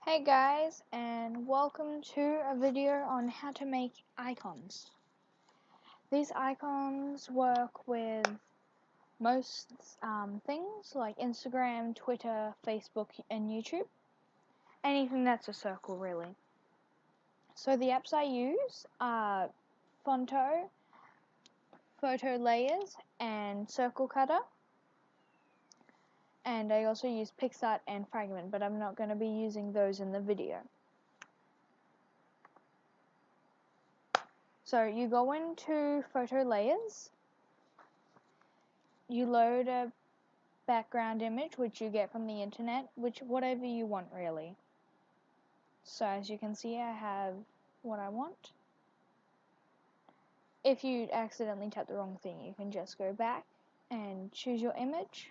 Hey guys, and welcome to a video on how to make icons. These icons work with most things like Instagram, Twitter, Facebook, and YouTube. Anything that's a circle, really. So the apps I use are Phonto, Photolayers, and Circle Cutter. And I also use PixArt and Fragment, but I'm not going to be using those in the video. So you go into Photolayers, you load a background image which you get from the internet, whatever you want really. So as you can see, I have what I want. If you accidentally tap the wrong thing, you can just go back and choose your image.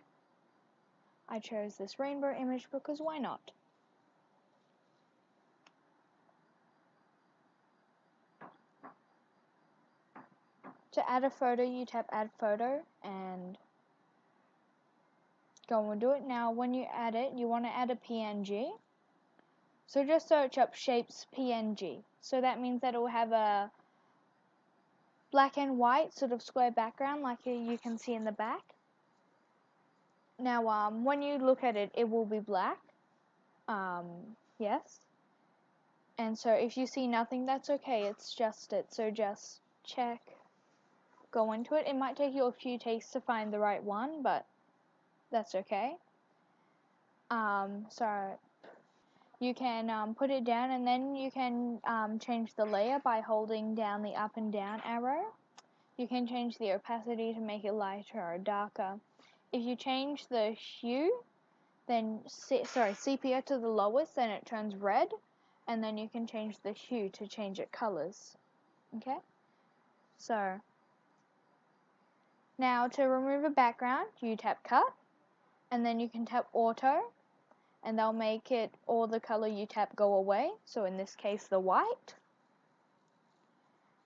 I chose this rainbow image because why not? To add a photo, you tap add photo and go and do it. Now when you add it, you want to add a PNG. So just search up shapes PNG. So that means that it will have a black and white sort of square background like you can see in the back. Now when you look at it, it will be black. Yes. And so if you see nothing, that's okay, it's just it. So just check, go into it. It might take you a few takes to find the right one, but that's okay. So you can put it down, and then you can change the layer by holding down the up and down arrow. You can change the opacity to make it lighter or darker. If you change the hue, then sepia to the lowest, then it turns red, and then you can change the hue to change it colors. Okay, so now to remove a background, you tap cut, and then you can tap auto, and they'll make it all the color you tap go away. So in this case, the white.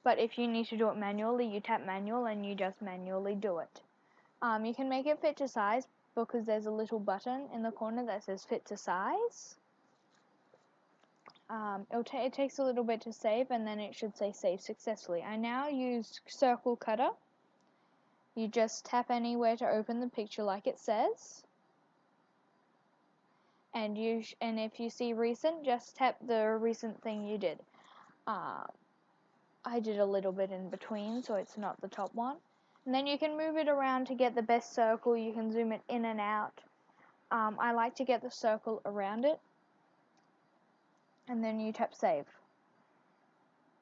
But if you need to do it manually, you tap manual and you just manually do it. You can make it fit to size because there's a little button in the corner that says fit to size. It takes a little bit to save, and then it should say save successfully. I now use Circle Cutter. You just tap anywhere to open the picture like it says. And if you see recent, just tap the recent thing you did. I did a little bit in between, so it's not the top one. And then you can move it around to get the best circle. You can zoom it in and out. I like to get the circle around it. And then you tap save.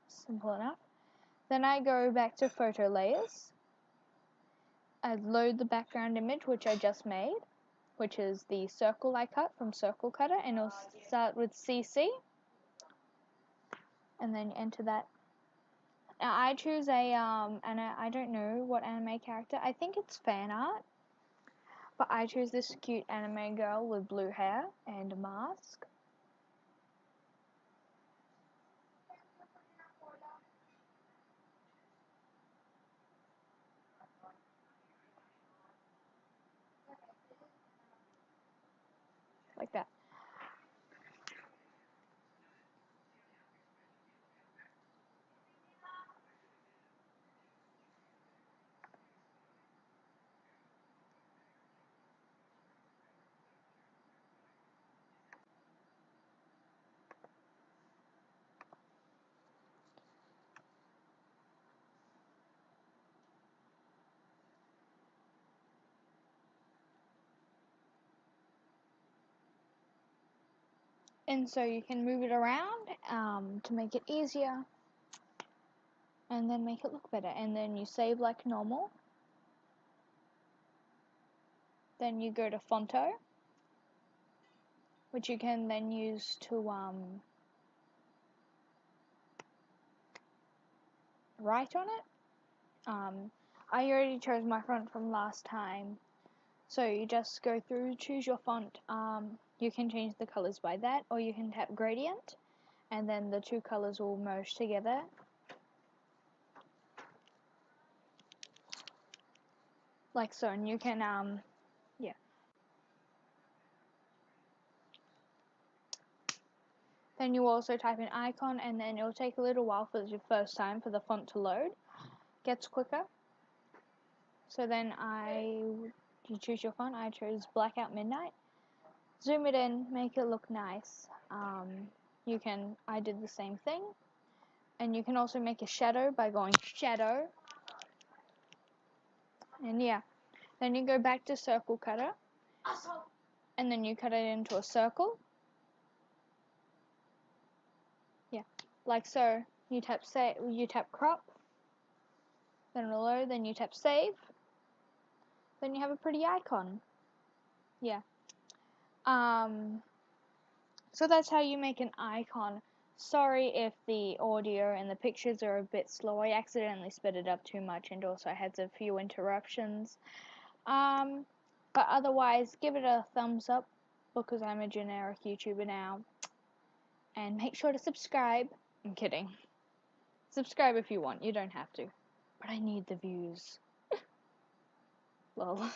Simple enough. Then I go back to Photolayers. I load the background image which I just made, which is the circle I cut from Circle Cutter, and it'll start with CC. And then enter that. Now I choose a and I don't know what anime character. I think it's fan art. But I choose this cute anime girl with blue hair and a mask. Like that. And so you can move it around to make it easier, and then make it look better. And then you save like normal. Then you go to Phonto, which you can then use to write on it. I already chose my font from last time, so you just go through, choose your font. You can change the colors by that, or you can tap gradient, and then the two colors will merge together. Like so, and you can yeah. Then you also type in icon, and then it'll take a little while for the first time for the font to load. Gets quicker. So then you choose your font. I chose Blackout Midnight. Zoom it in, make it look nice. I did the same thing. And you can also make a shadow by going shadow. And yeah, then you go back to circle cutter. And then you cut it into a circle. Yeah, like so. You tap crop. Then it'll load, then you tap save. Then you have a pretty icon. Yeah. So that's how you make an icon. Sorry if the audio and the pictures are a bit slow. I accidentally sped it up too much and also had a few interruptions. But otherwise, give it a thumbs up because I'm a generic YouTuber now. And make sure to subscribe. I'm kidding. Subscribe if you want. You don't have to. But I need the views. Lol.